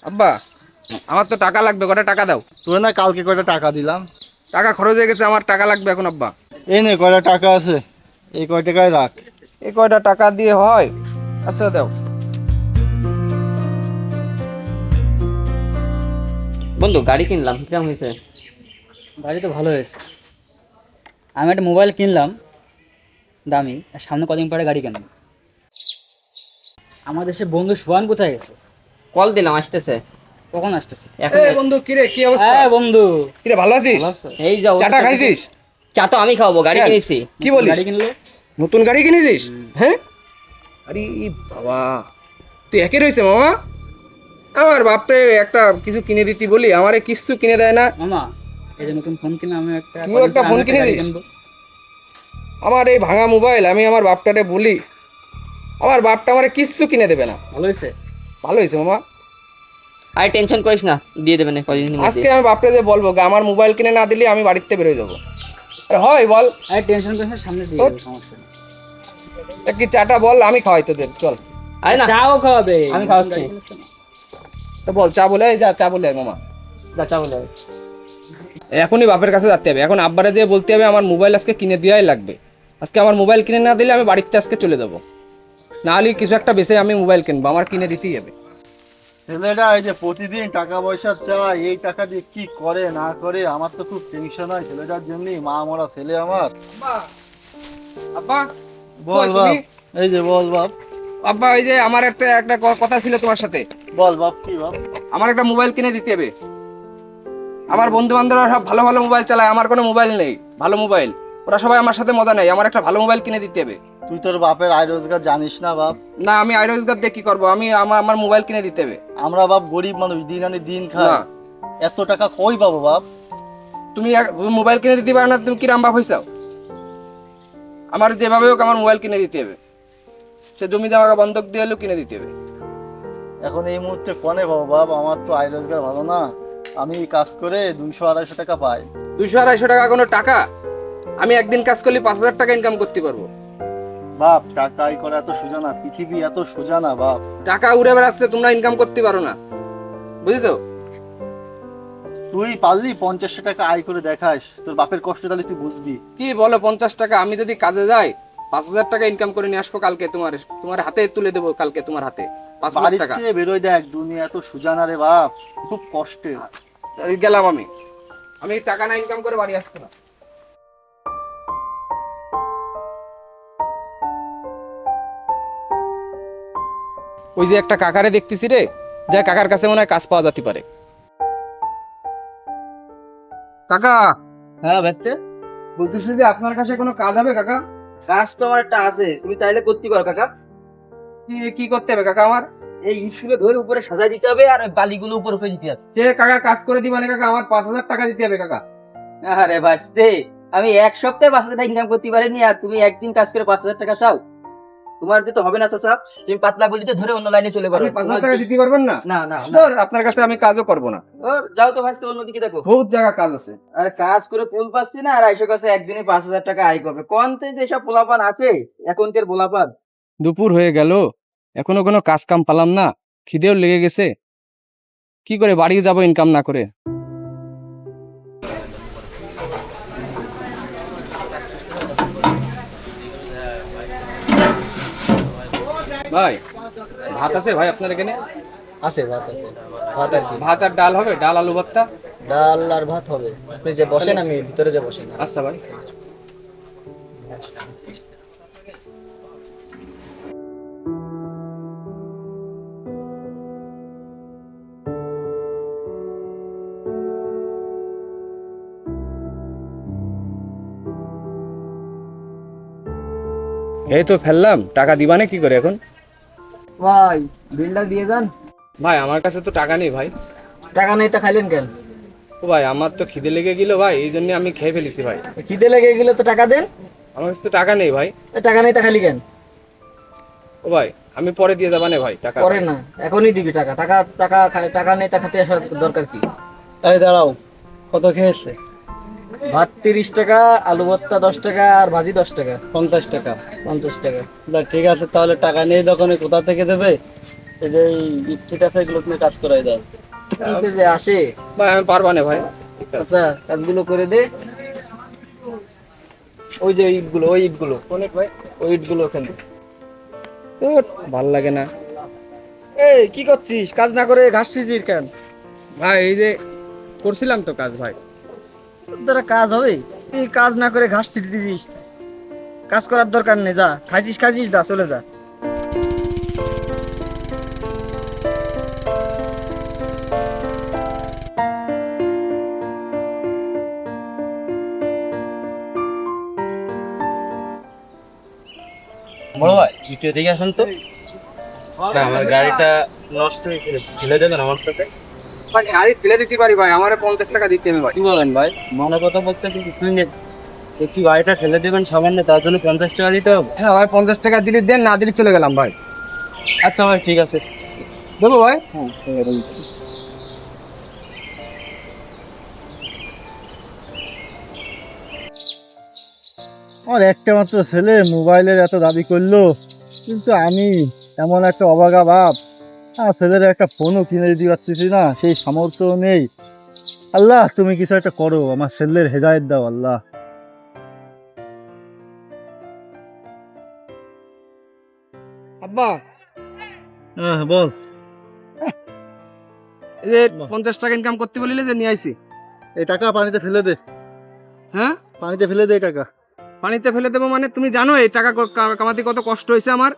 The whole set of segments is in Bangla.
আব্বা, আমার তো টাকা লাগবে, কটা টাকা দাও। তোর না কালকে কয়টা টাকা দিলাম? টাকা খরচ হয়ে গেছে, আমার টাকা লাগবে এখন আব্বা। এই নে কয়টা টাকা আছে, এই কয় টাকায় রাখ। এই কয়টা টাকা দিয়ে হয়? আচ্ছা দাও। বন্ধু গাড়ি কিনলাম, কেমন হয়েছে? গাড়ি তো ভালো হয়েছে। আমি একটা মোবাইল কিনলাম দামি, আর সামনে কদিন পরে গাড়ি কিনবো। আমার দেশে বন্ধু সোহান কোথায় গেছে? কল দিলাম, আসতেছে কখন আসতেছে? এখন। এই বন্ধু, কিরে কি অবস্থা? হ্যাঁ বন্ধু, কিরে ভালো আছিস? এই যাও, চাটা খাইছিস? চা তো আমি খাওয়াবো, গাড়ি কেন? কিনেছি। কি বলিস? গাড়ি কিনলো? নতুন গাড়ি কিনেছিস? হ্যাঁ, আরে বাবা, তুই একই রয়েছে মামা। আমার বাপরে একটা কিছু কিনে দিতি বলি, আমারে কিছু কিনে দেয় না। মামা, এই যে নতুন ফোন কিনে আমি একটা তুইও একটা ফোন কিনে গাড়ি দিস? কিনবো। আমার এই ভাঙা মোবাইল, আমি আমার বাপটারে বলি, আমার বাপটা আমারে কিচ্ছু কিনে দেবে না। ভালো হয়েছে। ভালো হয়েছে মামা। আর টেনশন করিস না, দিয়ে দেবেন কদিনের আজকে মধ্যে। আমি বাপরে যে বলবো গা, আমার মোবাইল কিনে না দিলে আমি বাড়িতে বেরোয় যাবো। আরে হয় বল, আরে টেনশন করিস না, সামনে দিয়ে তোর- দেবো, সমস্যা নেই। কি চাটা বল, আমি খাওয়াই তোদের, চল। আরে না, চাও খাওয়াবে? আমি খাওয়াচ্ছি। গাড়ি কিনেছে না? তো বল, চা বলে আয়, যা চা বলে আয় মামা। যা, চা বলে আয়। এখনই বাপের কাছে যেতে হবে, এখন আব্বারে দিয়ে বলতে হবে আমার মোবাইল আজকে কিনে দেওয়াই লাগবে। আজকে আমার মোবাইল কিনে না দিলে আমি বাড়িতে আজকে চলে যাবো। না হলে কিছু একটা বেশি আমি মোবাইল কিনবো, আমার কিনে দিতেই হবে। ছেলেটা এই যে প্রতিদিন টাকা পয়সা চায়, এই টাকা দিয়ে কি করে না করে, আমার তো খুব টেনশন হয় ছেলেটার জন্যই। মা মরা ছেলে আমার। আব্বা, বল কই বাপ, তুমি? এই যে বল বাপ। আব্বা, এই যে আমার একটা একটা কথা ছিল তোমার সাথে। বল বাপ, কি বাপ? আমার একটা মোবাইল কিনে দিতে হবে। আমার বন্ধু বান্ধবরা সব ভালো ভালো মোবাইল চালায়, আমার কোনো মোবাইল নেই ভালো মোবাইল। ওরা সবাই আমার সাথে মজা নেয়, আমার একটা ভালো মোবাইল কিনে দিতে হবে। তুই তোর বাপের আয় রোজগার জানিস না বাপ? না, আমি আয় রোজগার দিয়ে কি করবো? আমি আমার মোবাইল কিনে দিতে হবে। আমরা বাপ গরিব মানুষ, দিন আনি দিন খাই। না। এত টাকা কই পাবো বাপ? তুমি মোবাইল কিনে দিতে পারো না, তুমি কিরাম বাপ হইছাও? আমার যেভাবে হোক আমার মোবাইল কিনে দিতে হবে। সে জমি জায়গা বন্ধক দিয়ে হলেও কিনে দিতে হবে। এখন এই মুহূর্তে কনে পাবো বাপ? আমার তো আয় রোজগার ভালো না। আমি কাজ করে 200-250 টাকা পাই। 200-250 টাকা কোনো টাকা? আমি একদিন কাজ করলে 5,000 টাকা ইনকাম করতে পারবো। বাপ টাকা আয় করা এত সোজা না, পৃথিবী এত সোজা না বাপ। টাকা উড়ে বেড়াচ্ছে, তোমরা ইনকাম করতে পারো না, বুঝেছো? তুই পারলি 50 টাকা আয় করে দেখাস, তোর বাপের কষ্ট তাহলে তুই বুঝবি। কি বলো 50 টাকা? আমি যদি কাজে যাই 5,000 টাকা ইনকাম করে নিয়ে আসবো কালকে, তোমার হাতে তুলে দেবো কালকে, তোমার হাতে 5,000 বাড়ির টাকা। চেয়ে বেরোয় দেখ, দুনিয়া এত সোজা না রে বাপ, খুব কষ্টে। গেলাম আমি, আমি টাকা না ইনকাম করে বাড়ি আসবো না। ওই যে একটা কাকারে দেখতেছি রে, যা কাকার কাছে মনে হয় কাজ পাওয়া যেতে পারে। কাকা, হ্যাঁ ব্যস্তে, বলতেছি যে আপনার কাছে কোনো কাজ হবে কাকা? কাজ তো আমার একটা আছে, তুমি চাইলে করতে পারো কাকা। কি কি করতে হবে কাকা আমার? এই ইস্যুকে ধরে উপরে সাজাই দিতে হবে, আর ওই বালিগুলো উপরে ফেলে দিতে হবে। সে কাকা কাজ করে দিবা না কাকা, আমার 5,000 টাকা দিতে হবে কাকা। আরে বাঁচতে, আমি এক সপ্তাহে 5,000 টাকা ইনকাম করতে পারিনি, আর তুমি একদিন কাজ করে 5,000 টাকা চাও? তোমার দিতে হবে না চাচা, তুমি পাতলা বলিতে ধরে অন্য লাইনে চলে পারো। আপনি 5,000 টাকা দিতে পারবেন না? না না না, ধর, আপনার কাছে আমি কাজও করবো না। যাও তো ভাইস্তে, অন্যদিকে দেখো। বহুত জায়গা কাজ আছে। আর কাজ করে ফুল পাচ্ছি না, আর আইসো কাছে একদিনে 5,000 টাকা আয় করবে। কোনতে যে সব পোলাপান আছে এখনকার পোলাপান। দুপুর হয়ে গেল, এখনো কোনো কাজ কাম পালাম না, খিদেও লেগে গেছে। কি করে বাড়ি যাব ইনকাম না করে? ভাই, ভাত আছে ভাই আপনার এখানে? আছে ভাত আছে, ভাত আর কি? ভাত আর ডাল হবে, ডাল আলু ভর্তা। ডাল আর ভাত হবে। আপনি যে বসেন, আমি ভিতরে যে বসেন। আচ্ছা ভাই। এই তো ফেললাম, টাকা দিবানে কি করে এখন? ভাই বিলটা দিয়ে যান। ভাই আমার কাছে তো টাকা নেই ভাই। টাকা নেই তা খাইলেন কেন? ও ভাই আমার তো খিদে লেগে গেল ভাই, এই জন্য আমি খেয়ে ফেলেছি ভাই। খিদে লেগে গেলে তো টাকা দেন। আমার কাছে তো টাকা নেই ভাই। টাকা নেই তা খালি কেন? ও ভাই আমি পরে দিয়ে যাবানে ভাই টাকা। পরে না, এখনই দিবি টাকা। টাকা টাকা টাকা নেই তা খাতে আসার দরকার কি? এই দাঁড়াও, কত খেয়েছে? ভাত 30 টাকা, আলু ভর্তা 10 টাকা, আর ভাজি 10 টাকা। 50 টাকা। 50 টাকা। ঠিক আছে, তাহলে টাকা নেই দোকানে কোথা থেকে দেবে? এই যে ঠিক আছে, এগুলো তুমি কাজ করাই দাও। যে আসে ভাই আমি পারবা না ভাই। আচ্ছা, কাজগুলো করে দে। ওই যে ইটগুলো, ওই ইটগুলো কোন ইট ভাই? ওই ইটগুলো ওখানে। ভাল লাগে না এই কি করছিস? কাজ না করে ঘাস ছিঁচিস কেন? ভাই, এই যে করছিলাম তো কাজ ভাই। তোর দ্বারা কাজ হবে? তুই কাজ না করে ঘাস ছিঁড়ে দিছিস। কাজ করার দরকার নেই, যা খাইছিস খাইছিস, যা চলে যা। বড় ভাই একটু এদিকে আসুন তো। আমার গাড়িটা নষ্ট হয়ে গেলে ফেলে দেবেন আমার সাথে? ভাই গাড়ি ফেলে দিতে পারি ভাই, আমার 50 টাকা দিতে হবে ভাই। কি বলেন ভাই, মনে কথা বলতে কিন্তু শুনে একটু গাড়িটা ফেলে দেবেন সামান্য, তার জন্য 50 টাকা দিতে হবে? হ্যাঁ ভাই 50 টাকা দিলে দেন, না দিলে চলে গেলাম ভাই। আচ্ছা ভাই ঠিক আছে। দেবো ভাই। আমার একটা মাত্র ছেলে মোবাইলের এত দাবি করলো, কিন্তু আমি এমন একটা অবাগা বাপ, আমার ছেলের একটা ফোনও কিনে দিতে পারতেছি না, সেই সামর্থ্য নেই। আল্লাহ তুমি কিছু একটা করো, আমার ছেলের হেদায়েত দাও আল্লাহ। আব্বা হ্যাঁ বল। এই যে 50 টাকা ইনকাম করতে বলিলে যে নিয়ে আইছি। এই টাকা পানিতে ফেলে দে, হ্যাঁ পানিতে ফেলে দে টাকা। পানিতে ফেলে দেবো মানে? তুমি জানো এই টাকা কামাতে কত কষ্ট হয়েছে আমার,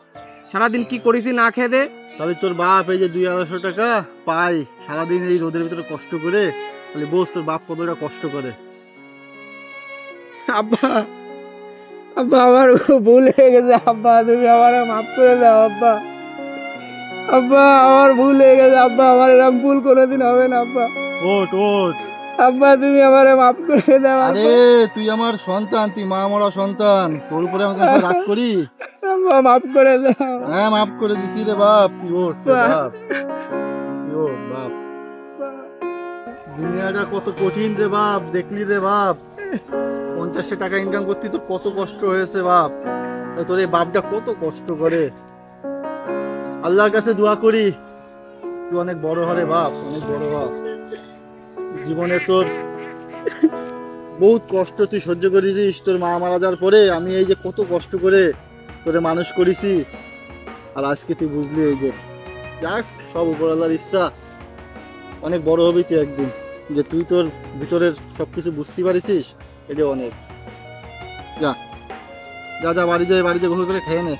সারাদিন কি করেছি না খেয়ে দে। তাহলে তোর বাপ এই যে 200-250 টাকা পাই সারাদিন এই রোদের ভিতরে কষ্ট করে, তাহলে বোঝ তোর বাপ কতটা কষ্ট করে। আব্বা আব্বা আমার ভুল হয়ে গেছে আব্বা, তুমি আমার মাফ করে দাও আব্বা। আব্বা আমার ভুল হয়ে গেছে আব্বা, আমার এরকম ভুল কোনোদিন হবে না আব্বা। ওঠ ওঠ। আব্বা তুমি আমার মাফ করে দাও আরে তুই আমার সন্তান, তুই মা মরা সন্তান, তোর উপরে আমাকে রাগ করি? আব্বা মাফ করে দাও। হ্যাঁ মাফ করে দিছি রে বাপ, তুই ওঠ রে বাপ, তুই ওঠ বাপ। দুনিয়াটা কত কঠিন রে বাপ, দেখলি রে বাপ, 50 টাকা ইনকাম করতে তোর কত কষ্ট হয়েছে বাপ, তাই তোর এই বাপটা কত কষ্ট করে। আল্লাহর কাছে দোয়া করি তুই অনেক বড় হরে বাপ, অনেক বড় বাপ। জীবনে তোর বহুত কষ্ট তুই সহ্য করেছিস, তোর মা মারা যাওয়ার পরে আমি এই যে কত কষ্ট করে তোরে মানুষ করেছি, আর আজকে তুই বুঝলি এই যে যাক সব উপর আল্লাহর ইচ্ছা, অনেক বড় হবি তুই একদিন, যে তুই তোর ভিতরের সবকিছু বুঝতে পারিস, এটা অনেক। যা যা যা বাড়ি যাই, বাড়ি যা গোসল করে খেয়ে নে।